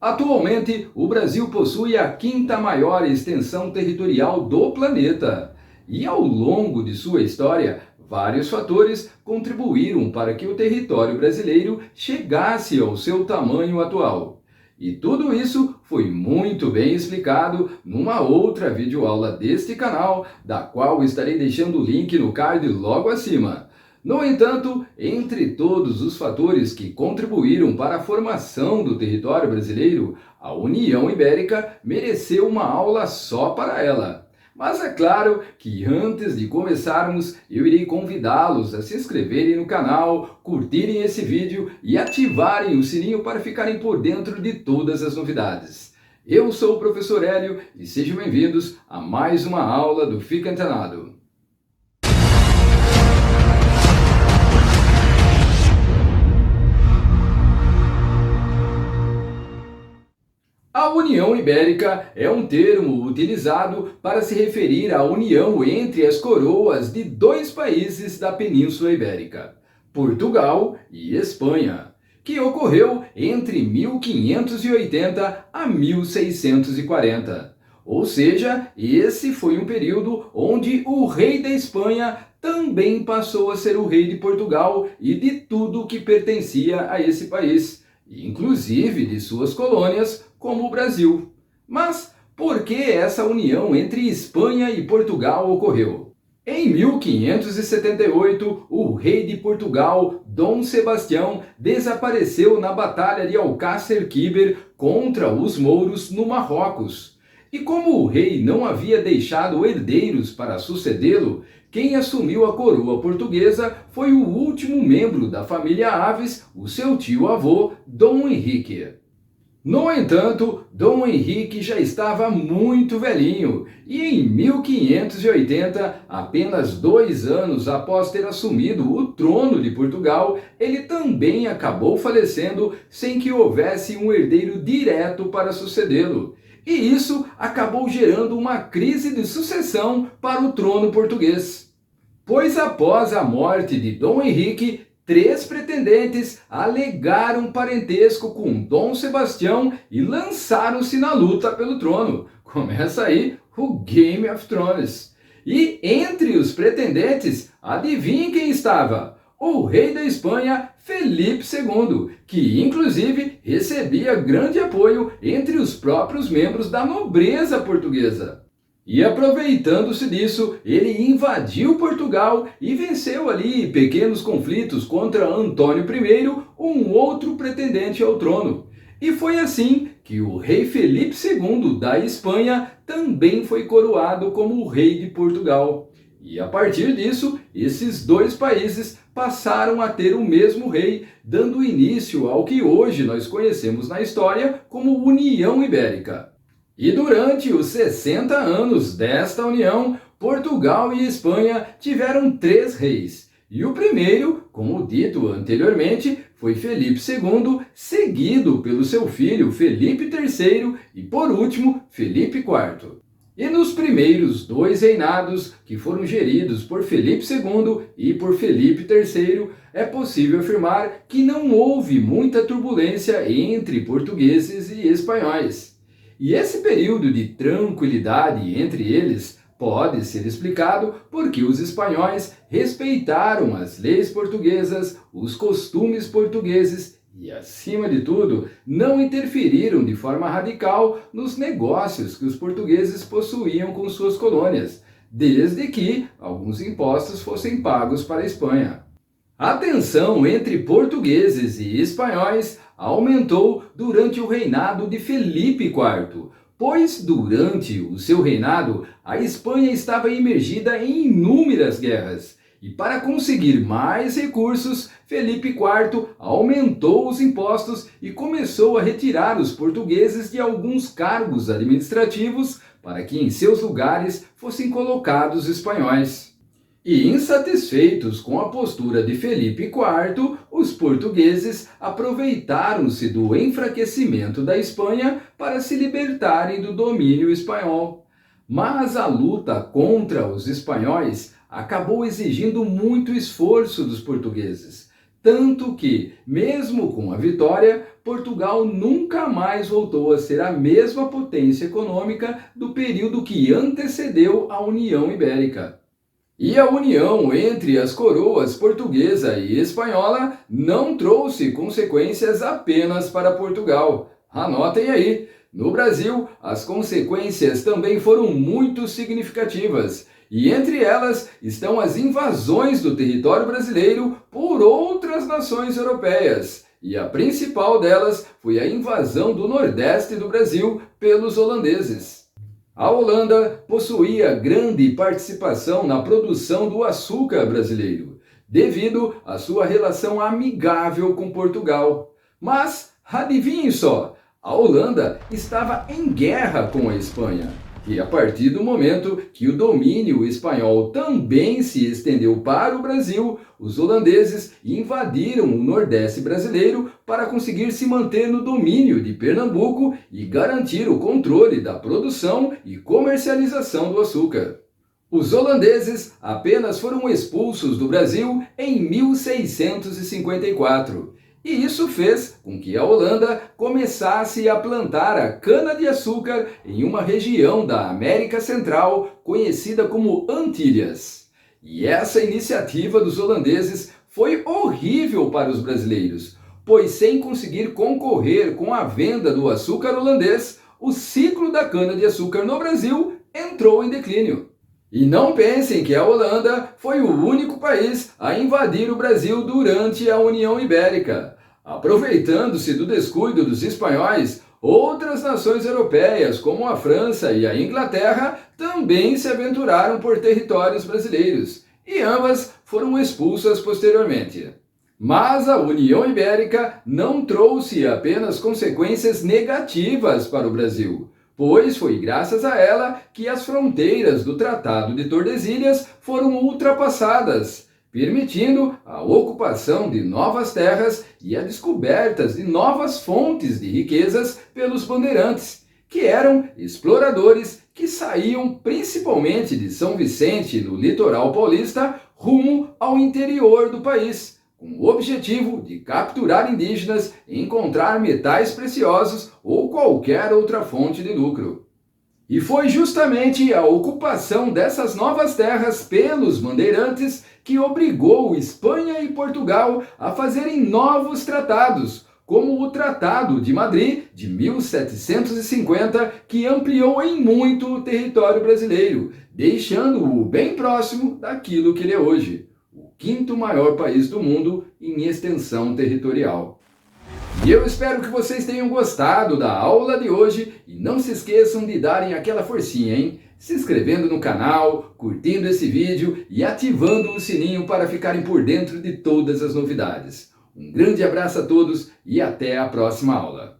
Atualmente, o Brasil possui a quinta maior extensão territorial do planeta. E ao longo de sua história, vários fatores contribuíram para que o território brasileiro chegasse ao seu tamanho atual. E tudo isso foi muito bem explicado numa outra videoaula deste canal, da qual estarei deixando o link no card logo acima. No entanto, entre todos os fatores que contribuíram para a formação do território brasileiro, a União Ibérica mereceu uma aula só para ela. Mas é claro que antes de começarmos, eu irei convidá-los a se inscreverem no canal, curtirem esse vídeo e ativarem o sininho para ficarem por dentro de todas as novidades. Eu sou o professor Hélio e sejam bem-vindos a mais uma aula do Fica Antenado. A União Ibérica é um termo utilizado para se referir à união entre as coroas de dois países da Península Ibérica, Portugal e Espanha, que ocorreu entre 1580 a 1640. Ou seja, esse foi um período onde o rei da Espanha também passou a ser o rei de Portugal e de tudo que pertencia a esse país, inclusive de suas colônias, como o Brasil. Mas por que essa união entre Espanha e Portugal ocorreu? Em 1578, o rei de Portugal, Dom Sebastião, desapareceu na Batalha de Alcácer Quíber contra os mouros no Marrocos. E como o rei não havia deixado herdeiros para sucedê-lo, quem assumiu a coroa portuguesa foi o último membro da família Aves, o seu tio-avô, Dom Henrique. No entanto, Dom Henrique já estava muito velhinho e em 1580, apenas 2 anos após ter assumido o trono de Portugal, ele também acabou falecendo sem que houvesse um herdeiro direto para sucedê-lo. E isso acabou gerando uma crise de sucessão para o trono português. Pois após a morte de Dom Henrique, 3 pretendentes alegaram parentesco com Dom Sebastião e lançaram-se na luta pelo trono. Começa aí o Game of Thrones. E entre os pretendentes, adivinhe quem estava? O rei da Espanha, Felipe II, que inclusive recebia grande apoio entre os próprios membros da nobreza portuguesa. E aproveitando-se disso, ele invadiu Portugal e venceu ali pequenos conflitos contra Antônio I, um outro pretendente ao trono. E foi assim que o rei Felipe II da Espanha também foi coroado como o rei de Portugal. E a partir disso, esses dois países passaram a ter o mesmo rei, dando início ao que hoje nós conhecemos na história como União Ibérica. E durante os 60 anos desta união, Portugal e Espanha tiveram 3 reis. E o primeiro, como dito anteriormente, foi Felipe II, seguido pelo seu filho Felipe III e, por último, Felipe IV. E nos primeiros 2 reinados, que foram geridos por Felipe II e por Felipe III, é possível afirmar que não houve muita turbulência entre portugueses e espanhóis. E esse período de tranquilidade entre eles pode ser explicado porque os espanhóis respeitaram as leis portuguesas, os costumes portugueses e, acima de tudo, não interferiram de forma radical nos negócios que os portugueses possuíam com suas colônias, desde que alguns impostos fossem pagos para a Espanha. A tensão entre portugueses e espanhóis aumentou durante o reinado de Felipe IV, pois durante o seu reinado a Espanha estava imergida em inúmeras guerras. E para conseguir mais recursos, Felipe IV aumentou os impostos e começou a retirar os portugueses de alguns cargos administrativos para que em seus lugares fossem colocados espanhóis. E insatisfeitos com a postura de Felipe IV, os portugueses aproveitaram-se do enfraquecimento da Espanha para se libertarem do domínio espanhol. Mas a luta contra os espanhóis acabou exigindo muito esforço dos portugueses, tanto que, mesmo com a vitória, Portugal nunca mais voltou a ser a mesma potência econômica do período que antecedeu a União Ibérica. E a união entre as coroas portuguesa e espanhola não trouxe consequências apenas para Portugal. Anotem aí, no Brasil, as consequências também foram muito significativas, e entre elas estão as invasões do território brasileiro por outras nações europeias. E a principal delas foi a invasão do Nordeste do Brasil pelos holandeses. A Holanda possuía grande participação na produção do açúcar brasileiro, devido à sua relação amigável com Portugal. Mas, adivinhem só, a Holanda estava em guerra com a Espanha. E a partir do momento que o domínio espanhol também se estendeu para o Brasil, os holandeses invadiram o Nordeste brasileiro para conseguir se manter no domínio de Pernambuco e garantir o controle da produção e comercialização do açúcar. Os holandeses apenas foram expulsos do Brasil em 1654. E isso fez com que a Holanda começasse a plantar a cana-de-açúcar em uma região da América Central conhecida como Antilhas. E essa iniciativa dos holandeses foi horrível para os brasileiros, pois sem conseguir concorrer com a venda do açúcar holandês, o ciclo da cana-de-açúcar no Brasil entrou em declínio. E não pensem que a Holanda foi o único país a invadir o Brasil durante a União Ibérica. Aproveitando-se do descuido dos espanhóis, outras nações europeias, como a França e a Inglaterra, também se aventuraram por territórios brasileiros, e ambas foram expulsas posteriormente. Mas a União Ibérica não trouxe apenas consequências negativas para o Brasil, pois foi graças a ela que as fronteiras do Tratado de Tordesilhas foram ultrapassadas, permitindo a ocupação de novas terras e a descobertas de novas fontes de riquezas pelos bandeirantes, que eram exploradores que saíam principalmente de São Vicente, no litoral paulista, rumo ao interior do país, com o objetivo de capturar indígenas e encontrar metais preciosos ou qualquer outra fonte de lucro. E foi justamente a ocupação dessas novas terras pelos bandeirantes que obrigou Espanha e Portugal a fazerem novos tratados, como o Tratado de Madrid de 1750, que ampliou em muito o território brasileiro, deixando-o bem próximo daquilo que ele é hoje, o quinto maior país do mundo em extensão territorial. E eu espero que vocês tenham gostado da aula de hoje e não se esqueçam de darem aquela forcinha, hein? Se inscrevendo no canal, curtindo esse vídeo e ativando o sininho para ficarem por dentro de todas as novidades. Um grande abraço a todos e até a próxima aula.